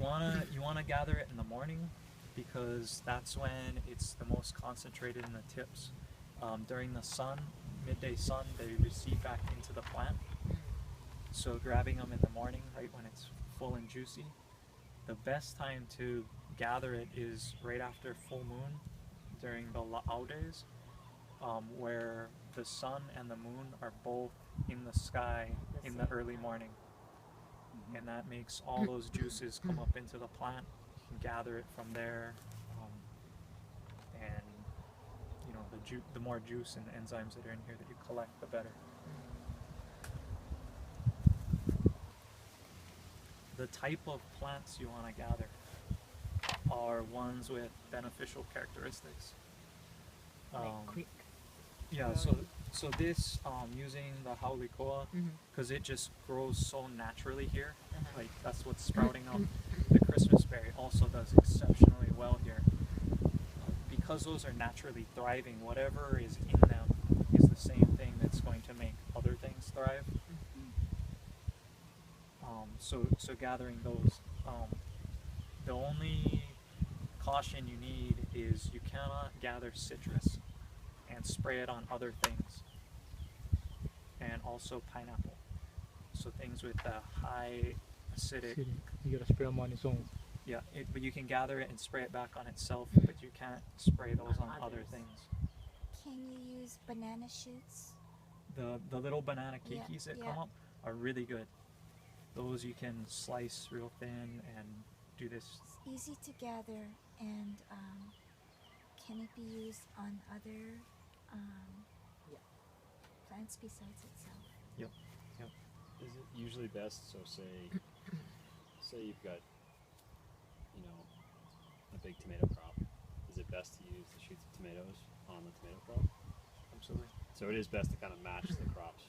wanna gather it in the morning because that's when it's the most concentrated in the tips. During the midday sun, they recede back into the plant. So grabbing them in the morning, right when it's full and juicy, the best time to gather it is right after full moon during the La'au days, where the sun and the moon are both in the sky in the early morning. And that makes all those juices come up into the plant. You can gather it from there, and you know the more juice and enzymes that are in here that you collect, the better. The type of plants you want to gather are ones with beneficial characteristics. Quick. Yeah, so this using the Haulikoa, because it just grows so naturally here, like that's what's sprouting up. The Christmas berry also does exceptionally well here. Because those are naturally thriving, whatever is in them is the same thing that's going to make other things thrive. So gathering those, the only caution you need is you cannot gather citrus and spray it on other things, and also pineapple. So things with high acidic. You gotta spray them on its own. Yeah, but you can gather it and spray it back on itself, but you can't spray those on other things. Can you use banana shoots? The little banana keikis that come up are really good. Those you can slice real thin and do this. It's easy to gather, and can it be used on other plants besides itself? Yep. Is it usually best, so say you've got, you know, a big tomato crop, is it best to use the shoots of tomatoes on the tomato crop? Absolutely. So it is best to kind of match the crops.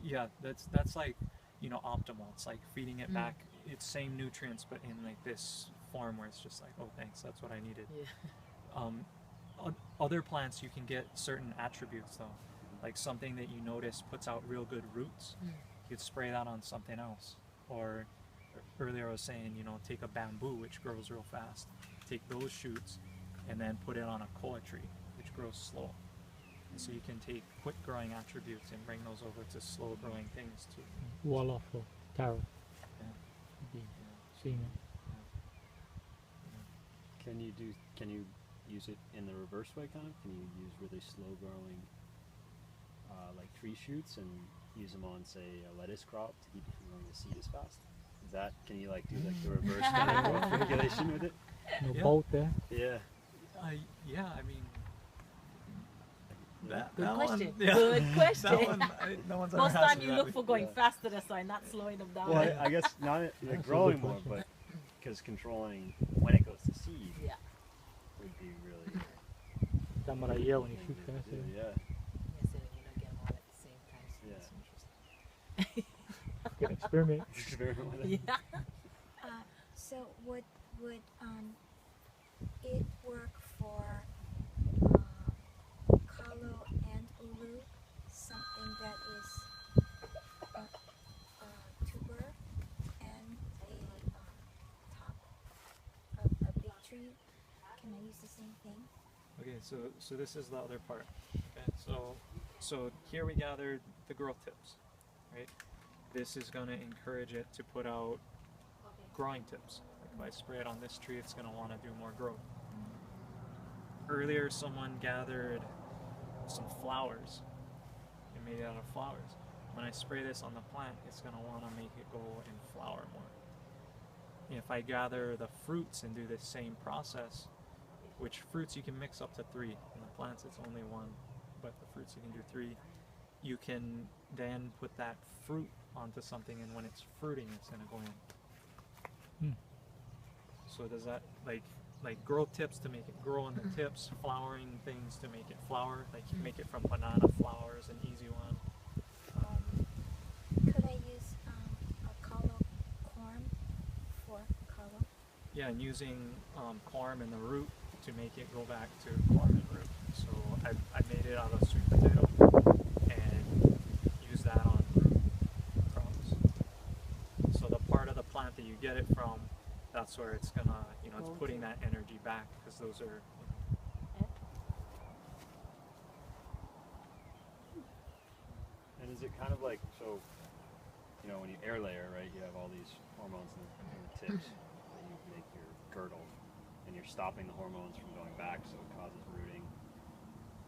Yeah, that's like, you know, optimal. It's like feeding it back, it's same nutrients, but in like this form where it's just like, oh thanks, that's what I needed. Other plants you can get certain attributes though, like something that you notice puts out real good roots, you could spray that on something else. Or earlier I was saying, you know, take a bamboo which grows real fast, take those shoots and then put it on a koa tree which grows slow. And so you can take quick growing attributes and bring those over to slow growing things too. Wall or taro. Yeah. Seeing Can you use it in the reverse way kind of? Can you use really slow growing like tree shoots and use them on say a lettuce crop to keep it from growing the seed as fast? Is that, can you like do like the reverse kind of growth regulation with it? No bolt there. Yeah. Yeah, I mean, Good question. Yeah. Good question. No one's Most ever asked time me you that look before. for going faster, that's why not slowing them down. Well, I guess not like growing more, but because controlling when it goes to seed would be really Tamaraya when you shoot fast. yeah. Yes, and you don't get them all at the same time. So Yeah. that's interesting. Can experiment. Experiment with it. Yeah. So would it work for kalo and ulu, something that is a tuber and a top of a big tree? Can I use the same thing? Okay, so this is the other part. Okay, so here we gathered the growth tips, right? This is going to encourage it to put out growing tips. Like if I spray it on this tree, it's going to want to do more growth. Earlier, someone gathered some flowers and made it out of flowers. When I spray this on the plant, it's going to want to make it go and flower more. If I gather the fruits and do this same process, which fruits you can mix up to 3. In the plants it's only 1, but the fruits you can do 3. You can then put that fruit onto something, and when it's fruiting it's going to go in. So does that like growth tips to make it grow in the tips, flowering things to make it flower, like you make it from banana flower is an easy one. Could I use a kalo corm for kalo? Yeah, and using corm and the root to make it go back to corm and root. So I made it out of sweet potato and use that on root crops. So the part of the plant that you get it from, that's that's where it's gonna, you know, it's Go putting to- that energy back because those are, And is it kind of like, so, you know, when you air layer, right, you have all these hormones in the tips that you make your girdle, and you're stopping the hormones from going back, so it causes rooting,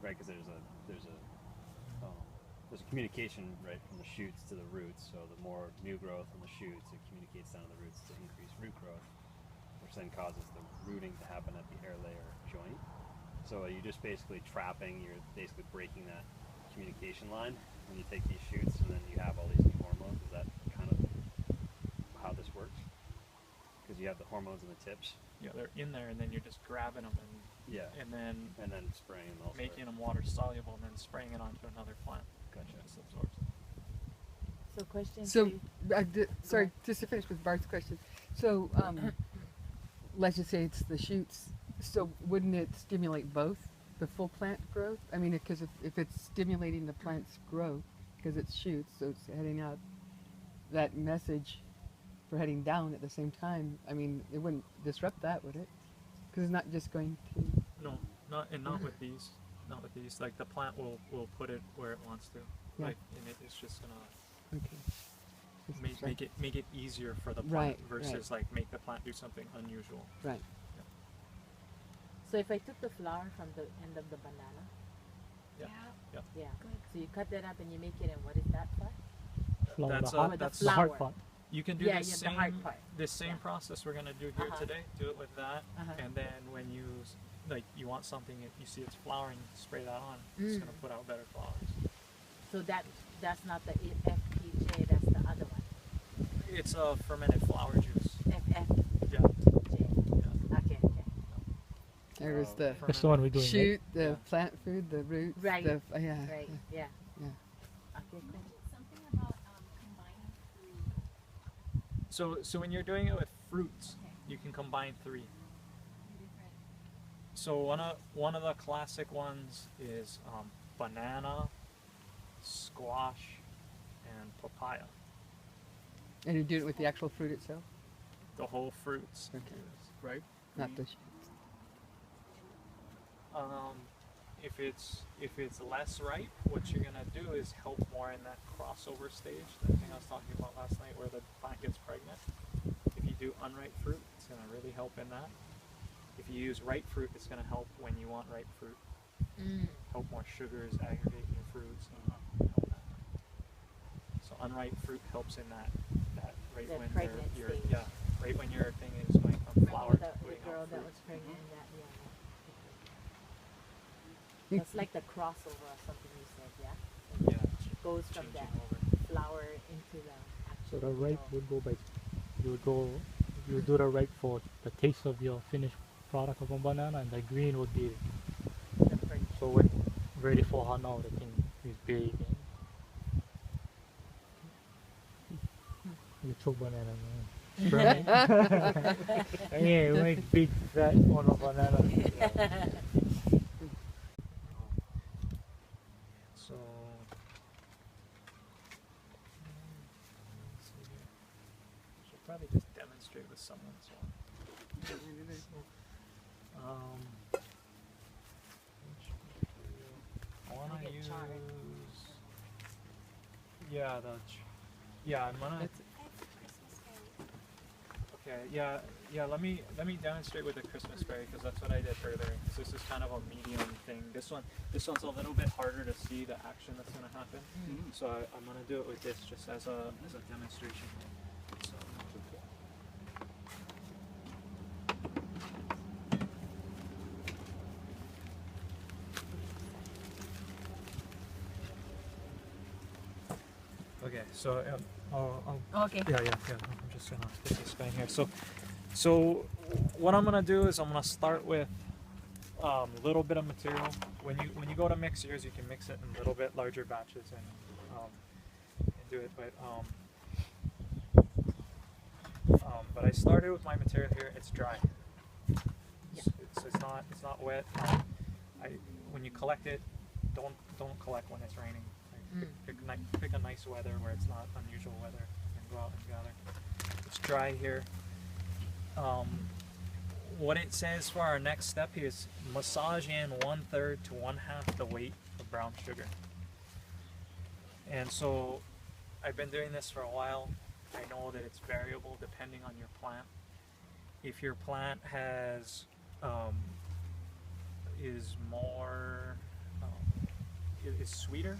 right? Because there's a communication, right, from the shoots to the roots. So the more new growth on the shoots, it communicates down to the roots to increase root growth, which then causes the rooting to happen at the air layer joint. So are you just basically trapping, you're basically breaking that communication line when you take these shoots and then you have all these new hormones? Is that kind of how this works? Because you have the hormones in the tips. you know, they're in there, and then you're just grabbing them Yeah. and then And then spraying them elsewhere. making them water soluble, and then spraying it onto another plant. Gotcha. Just absorbs it. So question So, for you. sorry, just to finish with Bart's question. So, let's just say it's the shoots. So, wouldn't it stimulate both the full plant growth? I mean, because if it's stimulating the plant's growth, because it's shoots, so it's heading out, that message for heading down at the same time, I mean, it wouldn't disrupt that, would it? Because it's not just going to. No, not with these. Not with these. Like the plant will put it where it wants to. Yeah. Like, and it's just gonna Okay. Just make it easier for the plant Right, versus like make the plant do something unusual. Right. So if I took the flower from the end of the banana, Yeah. Yeah. yeah. Good. So you cut that up and you make it, and what is that for? Flower, That's the a- hard, that's the hard flower. part. You can do Yeah, the yeah, same the hard part. same Yeah. process we're gonna do here Uh-huh. today. Do it with that, Uh-huh. and then when like you want something, you see it's flowering, spray that on. It's gonna put out better flowers. So that's not the FPJ, that's the other one. It's a fermented flower juice. FFJ. Yeah. Okay, okay. There's the That's the one we're doing. Right? shoot, the Yeah. plant food, the roots, Right. the yeah, Right, yeah. yeah. Okay, cool. Something about combining food. So when you're doing it with fruits, you can combine 3. Different. So one of the classic ones is banana, squash, and papaya. And you do it with the actual fruit itself, The whole fruits, Okay. right? not the shoots. If it's less ripe, what you're gonna do is help more in that crossover stage, that thing I was talking about last night, where the plant gets pregnant. If you do unripe fruit, it's gonna really help in that. If you use ripe fruit, it's gonna help when you want ripe fruit. Help more sugars aggregate in your fruits and help that. So unripe fruit helps in that right The when pregnant your stage. yeah, right when your thing is going from flower Remember to the putting girl out that fruit. was pregnant? Yeah. It's like the crossover or something you said, yeah? Yeah, It goes from changing that over. flower into the So actual the rape flower. would go by, you would do the rape for the taste of your finished product of a banana, and the green would be, The pregnant. so when ready for her now, the thing is big. You choke banana, man. Yeah, we make big fat on a banana. So, let's see here. Should probably just demonstrate with someone as well. Which material? I want Make to it use. charred. Yeah, I'm gonna. I have Christmas berry. Okay, yeah. Let me demonstrate with the Christmas berry, because that's what I did earlier. 'Cause this is kind of a medium thing. This one's a little bit harder to see the action that's gonna happen. So I'm gonna do it with this just as a demonstration. So, okay, so Okay. yeah. I'm just gonna put this guy here. So what I'm gonna do is I'm gonna start with a little bit of material. When you go to mix yours, you can mix it in a little bit larger batches and do it. But I started with my material here. It's dry. It's not wet. When you collect it, don't collect when it's raining. Like, pick a nice weather where it's not unusual weather and go out and gather. It's dry here. what it says for our next step here is massage in 1/3 to 1/2 the weight of brown sugar. And so I've been doing this for a while. I know that it's variable depending on your plant. If your plant has is more is sweeter,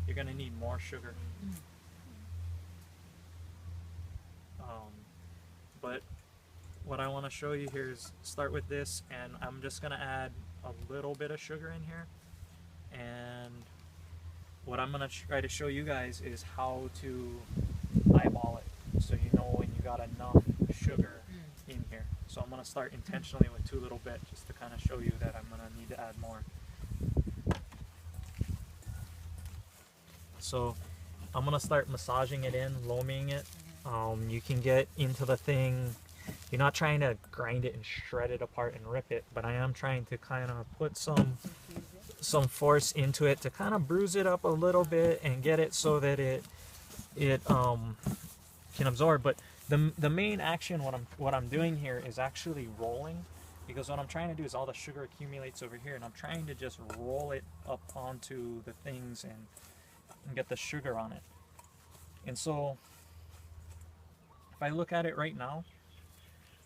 you're gonna need more sugar. But what I want to show you here is start with this, and I'm just gonna add a little bit of sugar in here, and what I'm gonna try to show you guys is how to eyeball it, so you know when you got enough sugar in here. So I'm gonna start intentionally with too little bit, just to kind of show you that I'm gonna need to add more. So I'm gonna start massaging it in, loaming it. You can get into the thing. You're not trying to grind it and shred it apart and rip it, but I am trying to kind of put some force into it to kind of bruise it up a little bit and get it so that it can absorb. But the main action, what I'm doing here is actually rolling, because what I'm trying to do is all the sugar accumulates over here, and I'm trying to just roll it up onto the things and get the sugar on it. And so if I look at it right now,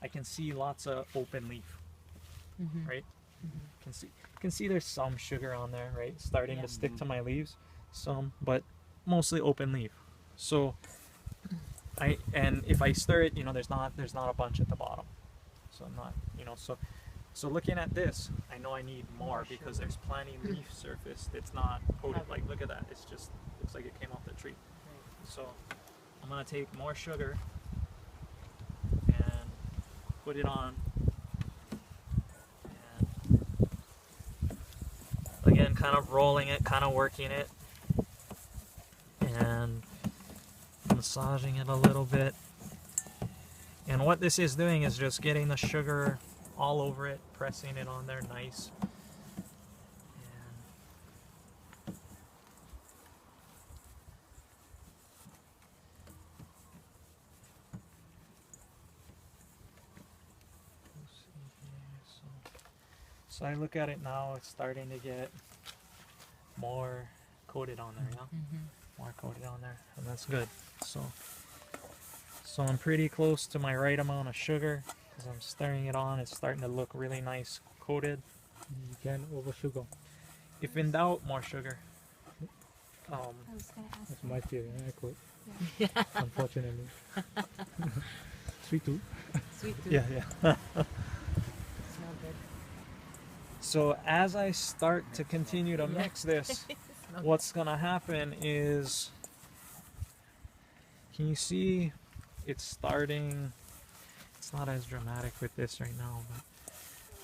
I can see lots of open leaf, right? Can see there's some sugar on there, right? Starting to stick to my leaves, some, but mostly open leaf. So and if I stir it, you know, there's not a bunch at the bottom. So I'm not, you know, so looking at this, I know I need more because there's plenty leaf surface that's not coated. Like, look at that. It's just looks like it came off the tree. So I'm gonna take more sugar and put it on, and again, kind of rolling it, kind of working it, and massaging it a little bit. And what this is doing is just getting the sugar all over it, pressing it on there nice. So I look at it now, it's starting to get more coated on there, yeah? More coated on there, and that's good. So I'm pretty close to my right amount of sugar, because I'm stirring it on. It's starting to look really nice coated. You can't over sugar. If in doubt, more sugar. I was gonna ask That's that. my theory. I quit. Unfortunately. Sweet tooth. Sweet tooth. Yeah. Smell good. So as I start to continue to mix this, what's gonna happen is, can you see it's starting, it's not as dramatic with this right now, but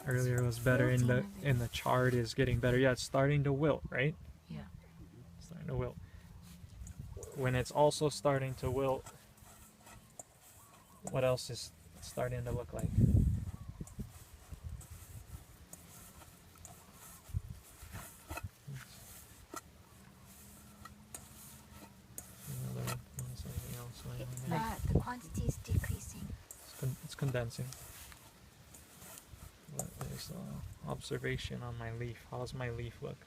earlier it was better in the chart is getting better. Yeah, it's starting to wilt, right? Yeah. It's starting to wilt. When it's also starting to wilt, what else is starting to look like? Something else going on there. The quantity is decreasing. It's condensing. What is observation on my leaf? How's my leaf look?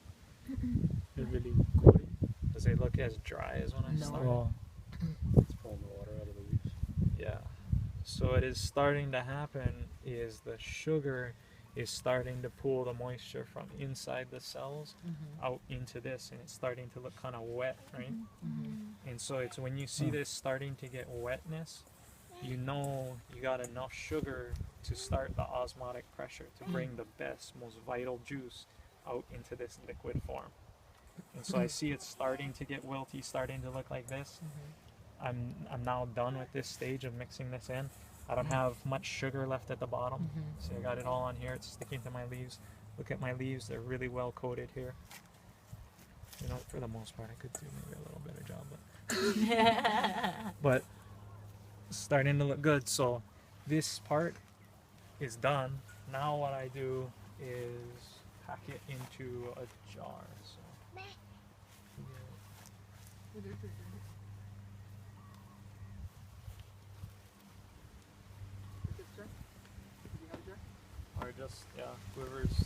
It's really coated. Does it look as dry as when I No. started? Oh, It's pulling the water out of the leaves. Yeah. So it is starting to happen is the sugar is starting to pull the moisture from inside the cells out into this, and it's starting to look kind of wet, right? And so it's when you see this starting to get wetness, you know you got enough sugar to start the osmotic pressure to bring the best, most vital juice out into this liquid form. And so I see it's starting to get wilty, starting to look like this. I'm now done with this stage of mixing this in. I don't have much sugar left at the bottom, so I got it all on here. It's sticking to my leaves. Look at my leaves; they're really well coated here. You know, for the most part, I could do maybe a little better job, but starting to look good. So this part is done. Now what I do is pack it into a jar. So just, yeah, whoever's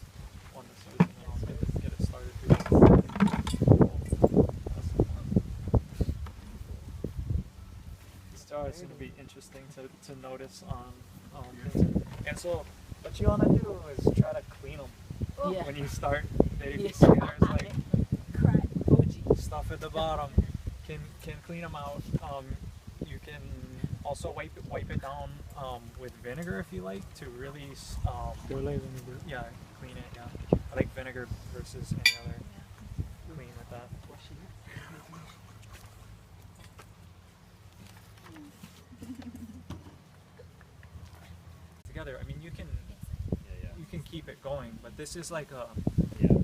on this side, and then I'll get it started here. This jar is going to be interesting to notice on things. And so, what you want to do is try to clean them Yeah. when you start. There you Yeah. see there's like Crack. Fuji. stuff at the bottom. Can clean them out. You can also wipe it down with vinegar if you like to really Sterilize vinegar. yeah, clean it. Yeah, I like vinegar versus any other clean with that. Together, I mean you can keep it going, but this is like a Yeah.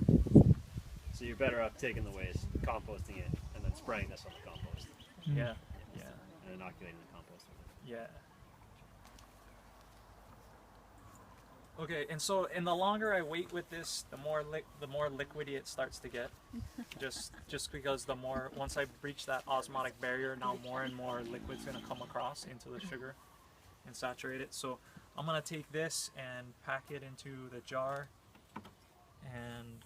So you're better off taking the waste, composting it, and then spraying this on the compost, yeah. and inoculating the compost with it. Yeah. Okay, and so the longer I wait with this, the more liquidy it starts to get. just because the more, once I breach that osmotic barrier, now more and more liquid's gonna come across into the sugar and saturate it. So I'm gonna take this and pack it into the jar, and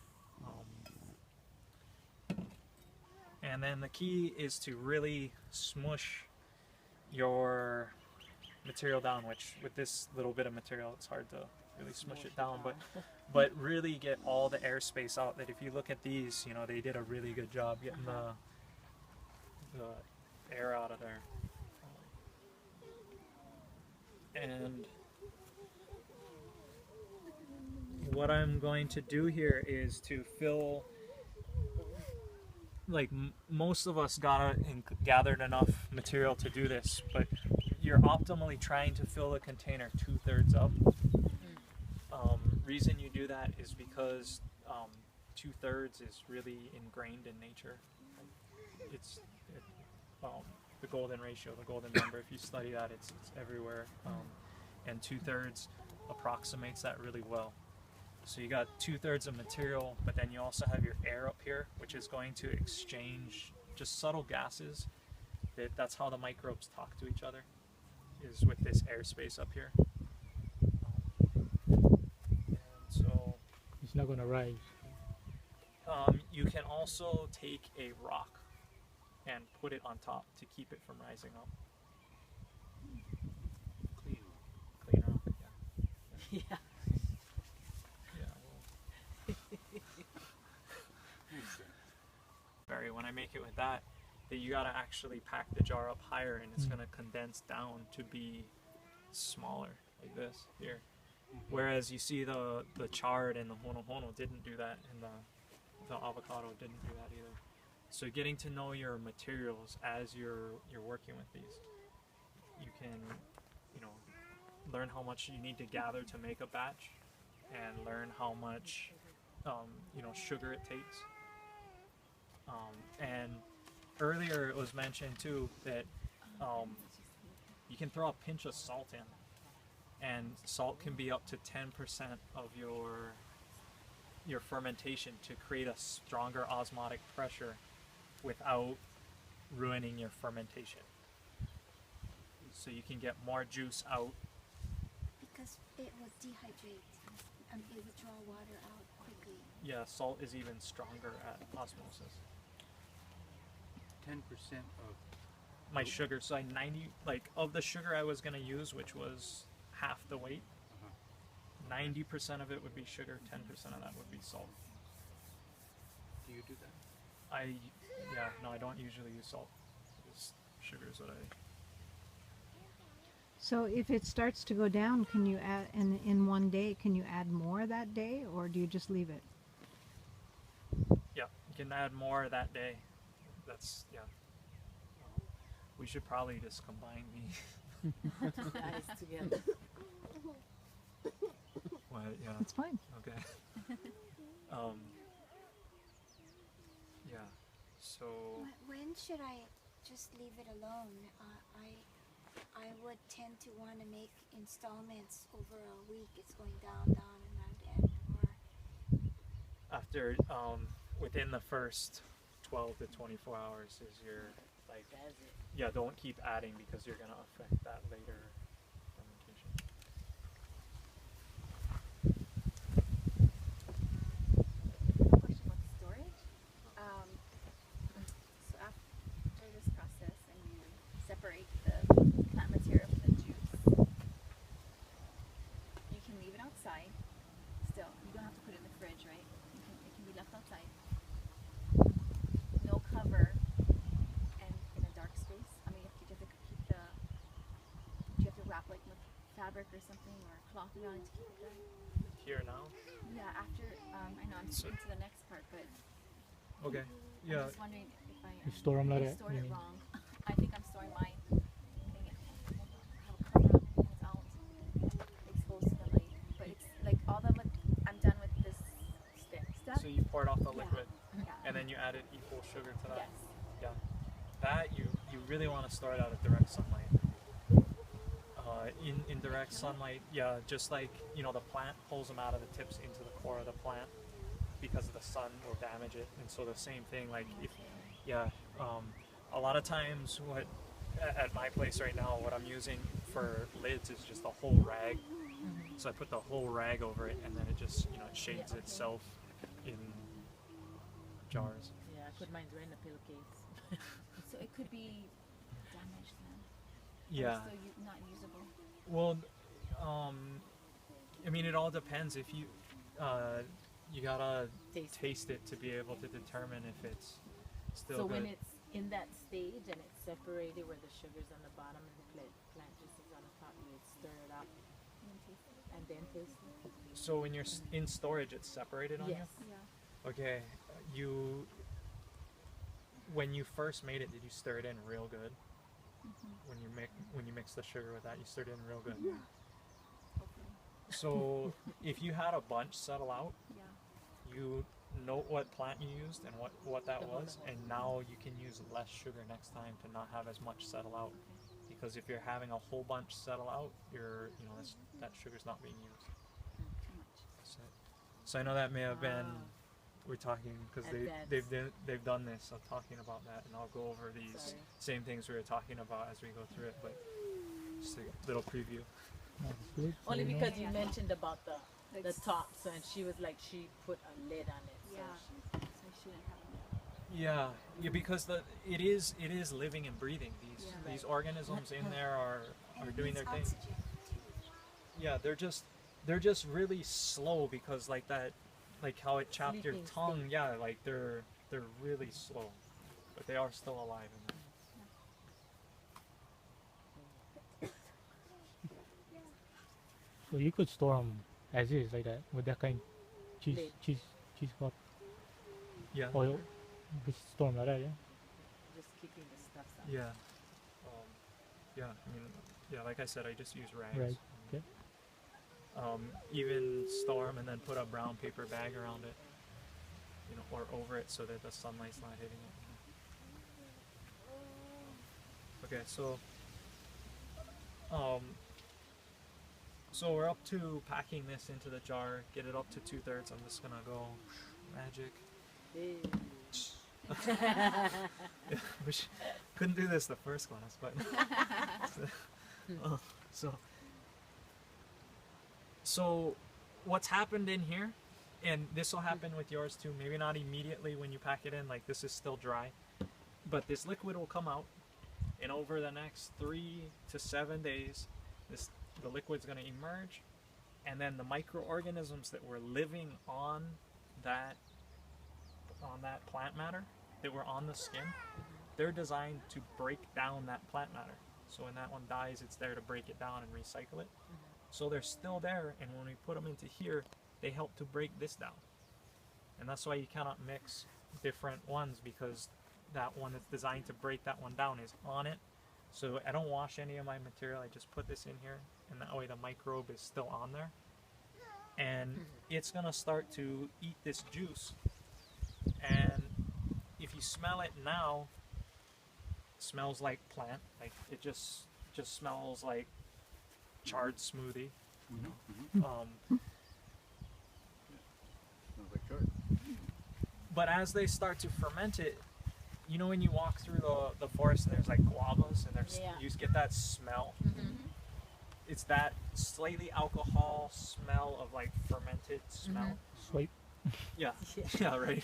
then the key is to really smush your material down, which with this little bit of material it's hard to really smush it down, but really get all the airspace out. That if you look at these, you know, they did a really good job getting the air out of there. And what I'm going to do here is to fill, like most of us gathered enough material to do this, but you're optimally trying to fill the container 2/3 up. Reason you do that is because 2/3 is really ingrained in nature. It's the golden ratio, the golden number. If you study that, it's everywhere, and 2/3 approximates that really well. So you got 2/3 of material, but then you also have your air up here, which is going to exchange just subtle gases. That's how the microbes talk to each other, is with this airspace up here. And so It's not gonna rise. you can also take a rock and put it on top to keep it from rising up. Clean rock, yeah. Yeah. When I make it with that you gotta actually pack the jar up higher, and it's gonna condense down to be smaller, like this here. Whereas you see the chard and the hono didn't do that, and the avocado didn't do that either. So getting to know your materials as you're working with these, you can, you know, learn how much you need to gather to make a batch, and learn how much sugar it takes. And earlier it was mentioned too that you can throw a pinch of salt in, and salt can be up to 10% of your fermentation to create a stronger osmotic pressure without ruining your fermentation. So you can get more juice out. Because it will dehydrate. It will draw water out quickly. Yeah, salt is even stronger at osmosis. 10% of My sugar, so 90, like of the sugar I was gonna use, which was half the weight, 90% of it would be sugar, 10% of that would be salt. do you do that? No, I don't usually use salt. It's sugar is what I. So if it starts to go down, can you add, in one day, can you add more that day, or do you just leave it? Yeah, you can add more that day. That's, yeah. We should probably just combine these. Guys together. Well, yeah. It's fine. Okay. Yeah. So. When should I just leave it alone? I would tend to want to make installments over a week. It's going down, and or After, within the first 12 to 24 hours is your, like, That's it. yeah, don't keep adding because you're going to affect that later fermentation. fabric or something or cloth around it to keep it dry? Here now. Yeah, after I know I'm skipping to the next part, but Okay. I'm Yeah. just wondering if I You store 'em like I that, stored you it mean? wrong. I think I'm storing mine. Putting it, have a cover on it without exposed to the light. But it's like all the I'm done with this stuff. So you poured off the Yeah. liquid, Yeah. and then you added equal sugar to that. Yes. Yeah. That you really want to store it out of direct sunlight. In direct sunlight, yeah, just like the plant pulls them out of the tips into the core of the plant because the sun will damage it, and so the same thing. Like if a lot of times what at my place right now, what I'm using for lids is just a whole rag. So I put the whole rag over it, and then it just it shades itself in jars. Yeah, I put mine right in the pillowcase. So it could be damaged then. Yeah. Or still not usable. Well, I mean, it all depends. If you you gotta taste it to be able to determine if it's still So good. when it's in that stage and it's separated where the sugar's on the bottom and the plant juice is on the top, you would stir it up and then taste it? So when you're in storage, it's separated on Yes. you? Yeah. Okay. When you first made it, did you stir it in real good? When you mix the sugar with that, you stirred it in real good. Hopefully. So if you had a bunch settle out, Yeah. you note what plant you used and what that was, and now you can use less sugar next time to not have as much settle out. Because if you're having a whole bunch settle out, that sugar's not being used. Too much. So I know that may have been we're talking because Advanced. they've done this. I'm talking about that, and I'll go over these Sorry. same things we were talking about as we go through it. But just a little preview. That's good. So Only you know. because you mentioned about the Like top, so and she was like she put a lid on it. So Yeah. she, So I shouldn't have them. Yeah, because it is living and breathing. These Right. organisms in there are doing their thing. Oxygen. Yeah, they're just really slow because like how it chopped your Sleeping tongue. state. Yeah, like they're really slow, but they are still alive in there. So you could store them as is like that with that kind cheese Lid. cheesecloth Yeah. oil. You could store them like that, yeah. just keeping the stuff out. Yeah. Yeah. I mean, yeah. Like I said, I just use rags. Right. Okay. Even store 'em and then put a brown paper bag around it, or over it so that the sunlight's not hitting it. Okay, so we're up to packing this into the jar, get it up to 2/3. I'm just gonna go magic. Wish couldn't do this the first class, but so what's happened in here, and this will happen with yours too, maybe not immediately when you pack it in, like this is still dry, but this liquid will come out, and over the next 3 to 7 days the liquid's going to emerge, and then the microorganisms that were living on that plant matter that were on the skin, they're designed to break down that plant matter. So when that one dies, it's there to break it down and recycle it. So they're still there, and when we put them into here, they help to break this down. And that's why you cannot mix different ones, because that one that's designed to break that one down is on it. So I don't wash any of my material, I just put this in here, and that way the microbe is still on there. And it's gonna start to eat this juice. And if you smell it now, it smells like plant, like it just smells like charred smoothie. Smells like chard. But as they start to ferment it, when you walk through the forest and there's like guavas and you just get that smell. It's that slightly alcohol smell of like fermented smell. Sweet. Yeah, yeah, right.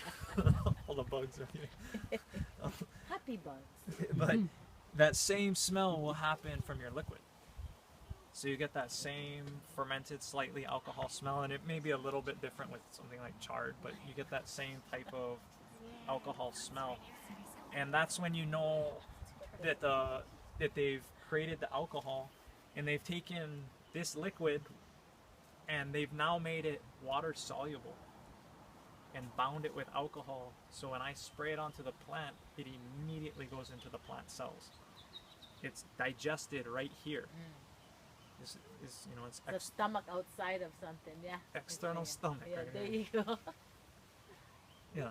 All the bugs are here. Happy bugs. But that same smell will happen from your liquid. So you get that same fermented, slightly alcohol smell, and it may be a little bit different with something like chard, but you get that same type of alcohol smell. And that's when you know that they've created the alcohol, and they've taken this liquid, and they've now made it water soluble and bound it with alcohol. So when I spray it onto the plant, it immediately goes into the plant cells. It's digested right here. It's you know, it's The stomach outside of something, yeah. external stomach. Yeah, right there here. you go. Yeah.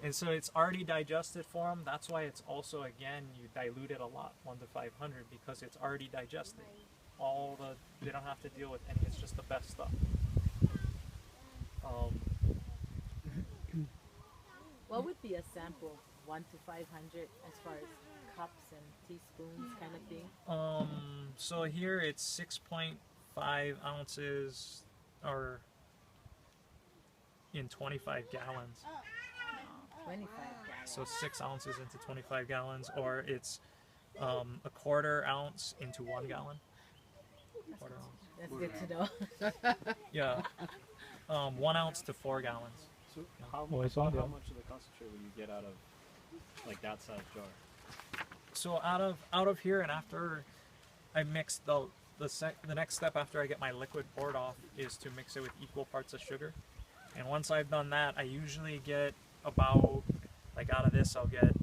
And so it's already digested for them. That's why it's also, again, you dilute it a lot, 1 to 500, because it's already digested. They don't have to deal with any, it's just the best stuff. What would be a sample of 1 to 500 as far as cups and teaspoons kind of thing? So here it's 6.5 ounces, or in 25 gallons. 25 gallons. So 6 ounces into 25 gallons, or it's a quarter ounce into 1 gallon. Quarter ounce. That's good to know. Yeah. 1 ounce to 4 gallons. So how, Oh, it's how on there. much of the concentrate will you get out of like that size jar? So out of here, and after I mix the next step after I get my liquid poured off is to mix it with equal parts of sugar. And once I've done that, I usually get about, like, out of this I'll get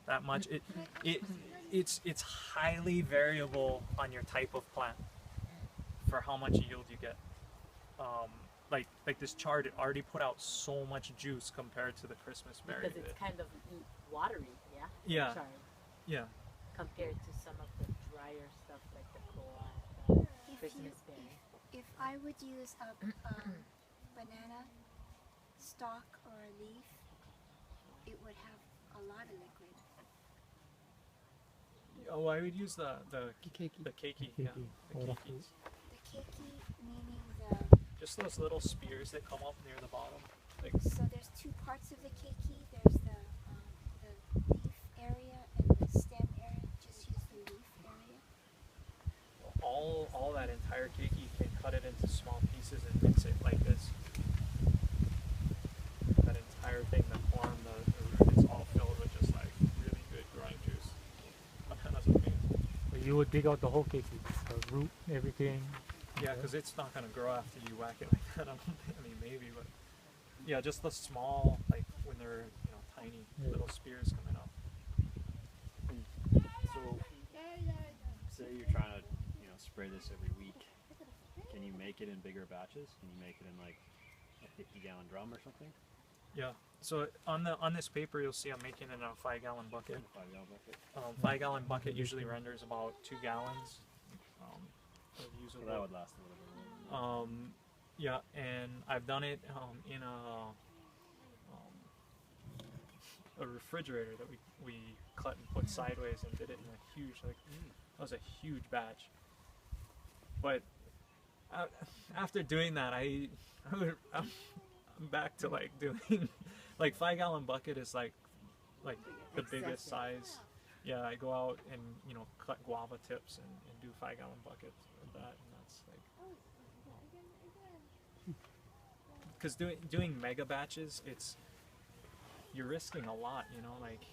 that much. It's highly variable on your type of plant for how much yield you get. Like this chard, it already put out so much juice compared to the Christmas berry. Because it's kind of watery, yeah? Yeah. Chard, Yeah. compared to some of the drier stuff like the coa, If Christmas berry. If I would use a banana stalk or a leaf, it would have a lot of liquid. Oh, I would use the Cakey. keiki. Yeah. The Water keikis. The keiki meaning the, Just those little spears that come up near the bottom. Like, so there's two parts of the keiki. There's the leaf area and the stem area. Just use the leaf area. all that entire keiki, you can cut it into small pieces and mix it like this. That entire thing, the corn, the root, it's all filled with just like really good growing juice. That's amazing. But you would dig out the whole keiki, the root, everything. Yeah, because it's not gonna grow after you whack it like that. I mean, maybe, but yeah, just the small, like when they're tiny Yeah. little spears coming up. So say you're trying to spray this every week. Can you make it in bigger batches? Can you make it in like a 50-gallon drum or something? Yeah. So on this paper, you'll see I'm making it in a 5-gallon bucket. 5-gallon bucket. 5-gallon bucket usually renders about 2 gallons. Of So usable. that would last a little bit longer. Yeah, and I've done it in a refrigerator that we cut and put sideways, and did it in a huge, that was a huge batch. But after doing that, I'm back to like doing like 5-gallon bucket is like the biggest size. Yeah, I go out and cut guava tips and do 5-gallon buckets with that, and that's like, because doing mega batches, you're risking a lot, like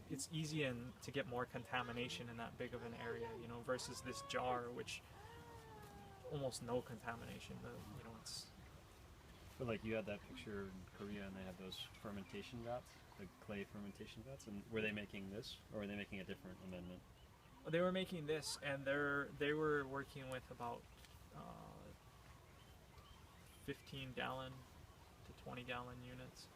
it's easy to get more contamination in that big of an area, versus this jar, which almost no contamination. It's But like you had that picture in Korea, and they had those fermentation vats, the clay fermentation vats, and were they making this, or were they making a different amendment? they were making this, and they were working with about 15-gallon to 20-gallon units.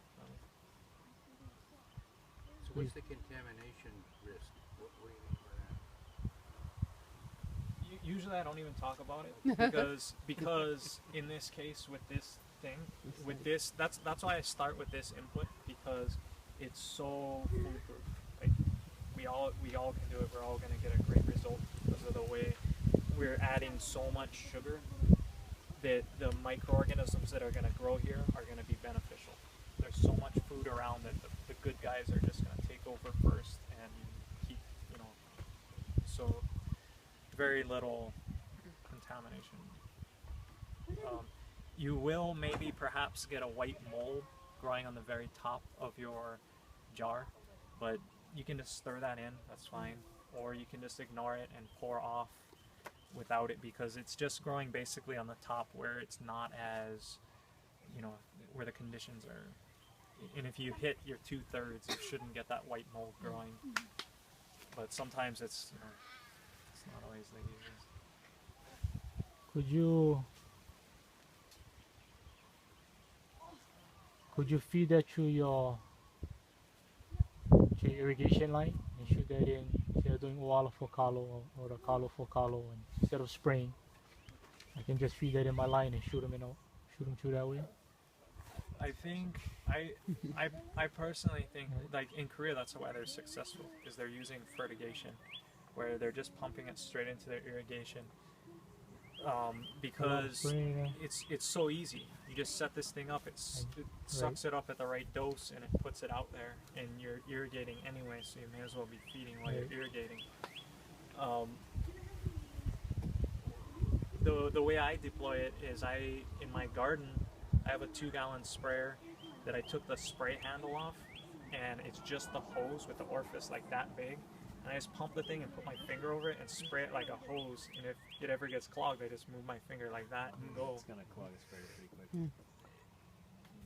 So what's the contamination risk? What do you mean by that? Usually I don't even talk about it because in this case with this thing, that's why I start with this input, because it's so foolproof. Like we all can do it. We're all going to get a great result because of the way we're adding so much sugar that the microorganisms that are going to grow here are going to be beneficial. There's so much food around that the good guys are just going to take over first and keep, so very little contamination. You will maybe perhaps get a white mold growing on the very top of your jar, but you can just stir that in, that's fine. Or you can just ignore it and pour off without it, because it's just growing basically on the top where it's not as, you know, where the conditions are. And if you hit your 2/3, you shouldn't get that white mold growing. But sometimes it's, you know, it's not always the easiest. Could you feed that through your irrigation line and shoot that in instead of doing Oala for Kalo or the Kalo for Kalo, and instead of spraying, I can just feed that in my line and shoot them through that way? I think I personally think, like in Korea, that's why they're successful, because they're using fertigation, where they're just pumping it straight into their irrigation. Because it's so easy. You just set this thing up. It sucks it up at the right dose and it puts it out there, and you're irrigating anyway, so you may as well be feeding while you're irrigating. The way I deploy it is in my garden I have a 2-gallon sprayer that I took the spray handle off, and it's just the hose with the orifice like that big, and I just pump the thing and put my finger over it and spray it like a hose, and if it ever gets clogged I just move my finger like that and go. It's gonna clog a sprayer pretty quick.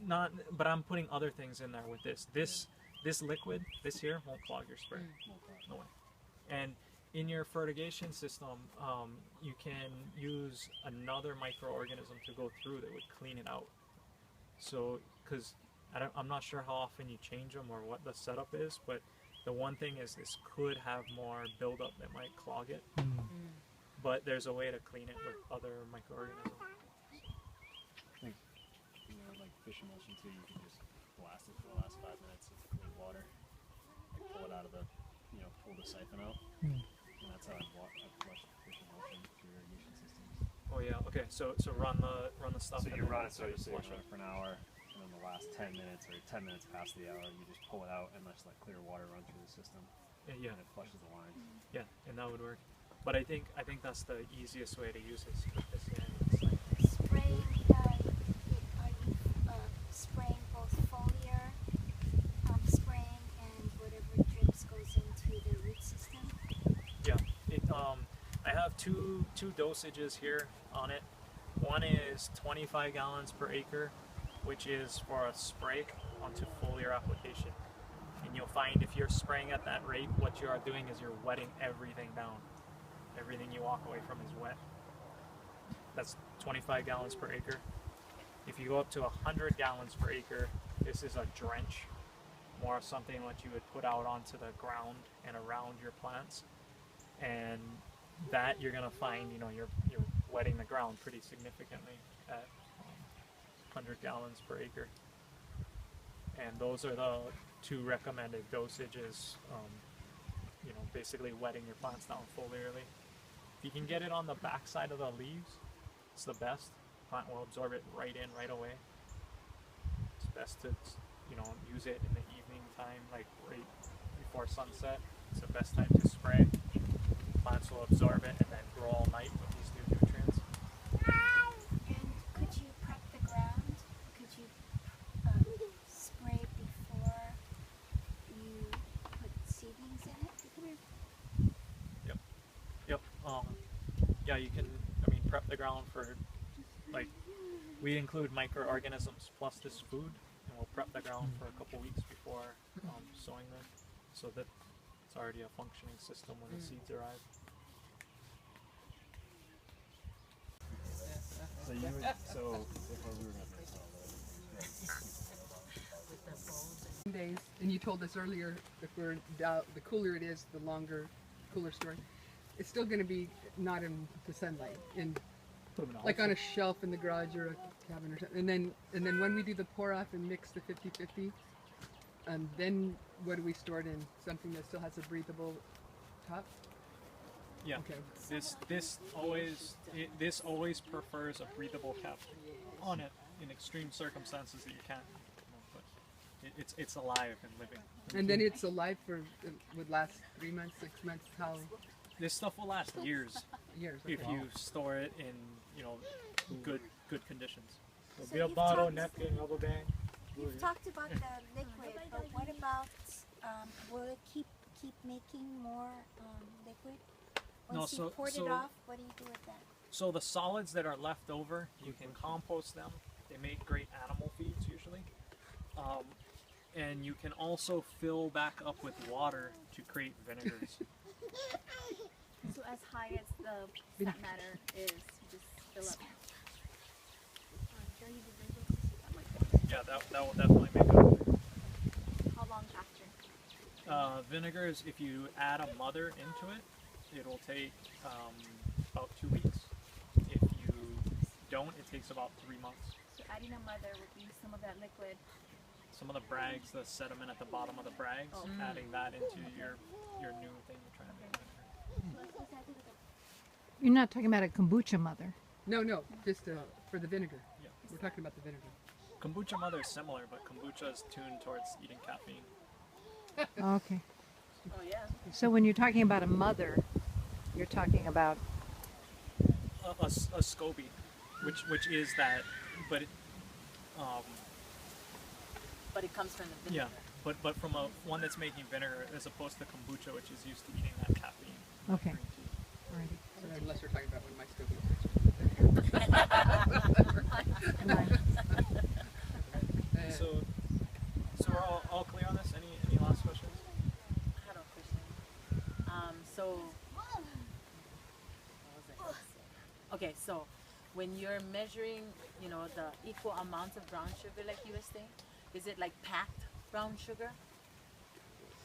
Not, but I'm putting other things in there with this. This liquid, this here, won't clog your sprayer. No way. And in your fertigation system, you can use another microorganism to go through that would clean it out. So, because I'm not sure how often you change them or what the setup is, but the one thing is this could have more buildup that might clog it. But there's a way to clean it with other microorganisms. I think, you know, like fish emulsion too, you can just blast it for the last 5 minutes with clean water, like pull it out of the, you know, pull the siphon out, and that's how I've flushed fish emulsion through irrigation systems. Oh yeah, okay. So run the stuff. So and you then run it, so you flush run it for an hour, and then the last 10 minutes or 10 minutes past the hour, you just pull it out and let clear water run through the system, Yeah, and it flushes the lines. yeah, and that would work. But I think that's the easiest way to use this. Put this in. It's like, Spraying, are you spraying both foliar spraying and whatever drips goes into the root system? yeah, I have two dosages here on it. One is 25 gallons per acre, which is for a spray onto foliar application. And you'll find if you're spraying at that rate, what you are doing is you're wetting everything down. Everything you walk away from is wet. That's 25 gallons per acre. If you go up to 100 gallons per acre, this is a drench, more of something what you would put out onto the ground and around your plants. And that you're gonna find, you know, you're wetting the ground pretty significantly at 100 gallons per acre. And those are the two recommended dosages. You know, basically wetting your plants down foliarly. If you can get it on the back side of the leaves, it's the best. Plant will absorb it right in, right away. It's best to, you know, use it in the evening time, like right before sunset. It's the best time to spray. Plants will absorb it and then grow all night with these new nutrients. And could you prep the ground? Could you spray before you put seedlings in it? Yep. Yeah, you can, I mean, prep the ground for, like, we include microorganisms plus this food, and we'll prep the ground for a couple weeks before sowing them, so that it's already a functioning system when the seeds arrive. So you would, so if we were gonna mix all that, Days, and you told us earlier if we're the cooler it is, the longer cooler story. It's still going to be not in the sunlight, in like on a shelf in the garage or a cabin or something. And then when we do the pour off and mix the 50-50, then what do we store it in? Something that still has a breathable top. Yeah. Okay. This always prefers a breathable cap on it in extreme circumstances that you can't. But it's alive and living. And then it's alive for would last 3 months, 6 months. How? This stuff will last years Years. if Okay. you store it in, you know, good conditions. So Be a you've bottle, talked- napkin, rubber band. You've talked about the liquid, but what about will it keep making more liquid, Once No, you poured it off, what do you do with that? So the solids that are left over, you can compost them. They make great animal feeds usually. And you can also fill back up with water to create vinegars. So as high as the fat matter is, you just fill up. Yeah, that will definitely make up. How long after? Vinegars, if you add a mother into it, it'll take about 2 weeks. If you don't, it takes about 3 months. So adding a mother would be some of that liquid. Some of the brags, the sediment at the bottom of the brags, adding that into your new thing you're trying to make. You're not talking about a kombucha mother. No, just for the vinegar. Yeah. We're talking about the vinegar. Kombucha mother is similar, but kombucha is tuned towards eating caffeine. Okay. Oh yeah. So when you're talking about a mother, you're talking about A SCOBY, which is that, but it, But it comes from the vinegar. yeah, but from one that's making vinegar as opposed to kombucha, which is used to eating that caffeine. okay. Green tea. Alrighty. So unless we're talking about when my scoby So we're all clear on this? Any last questions? I had a question. So what was I gonna say? Okay, so when you're measuring, the equal amounts of brown sugar, like you were saying, is it like packed brown sugar?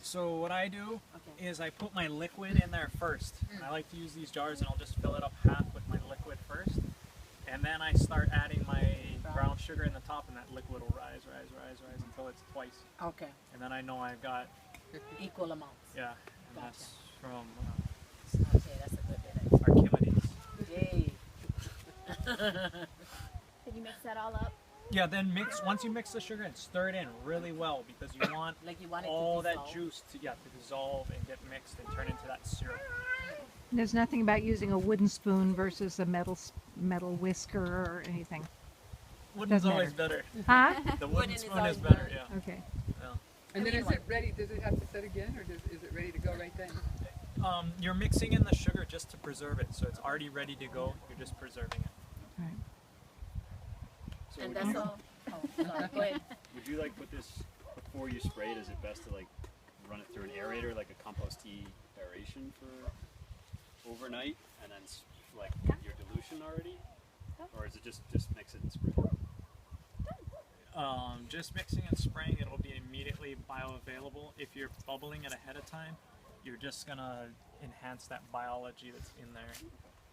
So what I do Okay. is I put my liquid in there first. And I like to use these jars and I'll just fill it up half with my liquid first. And then I start adding my brown sugar in the top and that liquid will rise until it's twice. Okay. And then I know I've got, Equal amounts. yeah, and Gotcha. that's from Okay, that's a good bit. Archimedes. Yay. Then you mix that all up. Yeah, then once you mix the sugar and stir it in really well because you want Like you want it all to that dissolve. juice to dissolve and get mixed and turn into that syrup. There's nothing about using a wooden spoon versus a metal whisker or anything. Wooden's Doesn't always better. Huh? The Wooden wooden is spoon always is better, better. yeah. Okay. And then I is mean, it ready? Does it have to set again, or is it ready to go right then? You're mixing in the sugar just to preserve it, so it's already ready to go. You're just preserving it. Right. So And would that's you, all. Oh, sorry. Go ahead. would you put this before you spray it? Is it best to run it through an aerator, like a compost tea aeration for overnight, and then get your dilution already, or is it just mix it and spray it? Just mixing and spraying, it'll be immediately bioavailable. If you're bubbling it ahead of time, you're just gonna enhance that biology that's in there.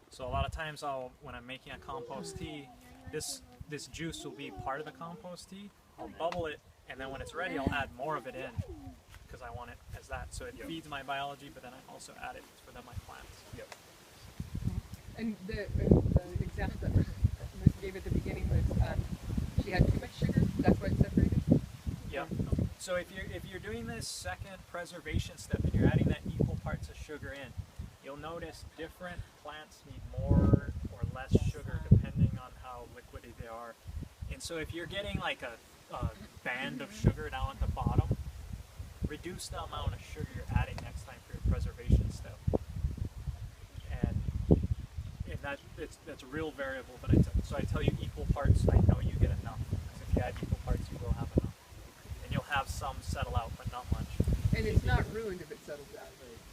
So a lot of times when I'm making a compost tea, this juice will be part of the compost tea. I'll bubble it, and then when it's ready, I'll add more of it in because I want it as that. So it feeds my biology, but then I also add it for my plants. Yep. And the example that Liz gave at the beginning was she had too much sugar. That's why it separated. Yeah. So if you're doing this second preservation step and you're adding that equal parts of sugar in, you'll notice different plants need more or less sugar depending on how liquidy they are. And so if you're getting like a band of sugar down at the bottom, reduce the amount of sugar you're adding next time for your preservation step. And that's a real variable, but so I tell you equal parts, I know you get enough. Because if you add equal parts, you will have enough. And you'll have some settle out, but not much. And it's not ruined if it settles out.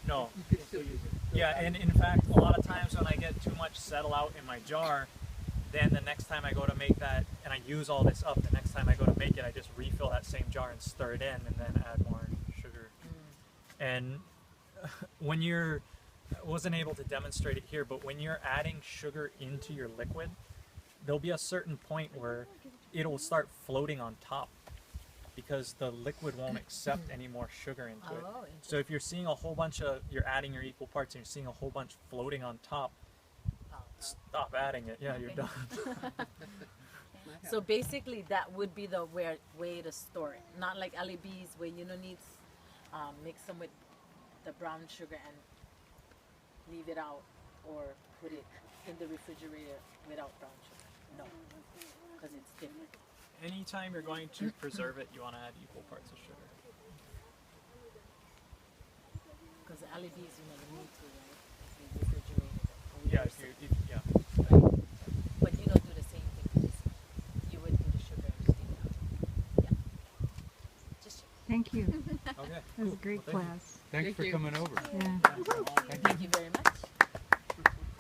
No. You could still use it. Yeah, and in fact, a lot of times when I get too much settle out in my jar, then the next time I go to make that, and I use all this up, the next time I go to make it, I just refill that same jar and stir it in, and then add more sugar. And when I wasn't able to demonstrate it here, but when you're adding sugar into your liquid, there'll be a certain point where it'll start floating on top because the liquid won't accept any more sugar into it. Oh, So if you're seeing a whole bunch you're adding your equal parts and you're seeing a whole bunch floating on top, stop adding it. Yeah, you're done. So basically, that would be the way to store it. Not like LEBs where you don't need mix them with the brown sugar and leave it out, or put it in the refrigerator without brown sugar. No, because it's different. Anytime you're going to preserve it, you want to add equal parts of sugar. Because LEDs, you need to, right? If you refrigerate Yeah, if you, yeah. right? But you don't do the same thing. You would do the sugar and steam it out. Yeah. Just Thank you. Okay. It was a great Well, thank you. class. Thanks Thank for you. coming over. Yeah. Yeah. Thank you. thank you very much.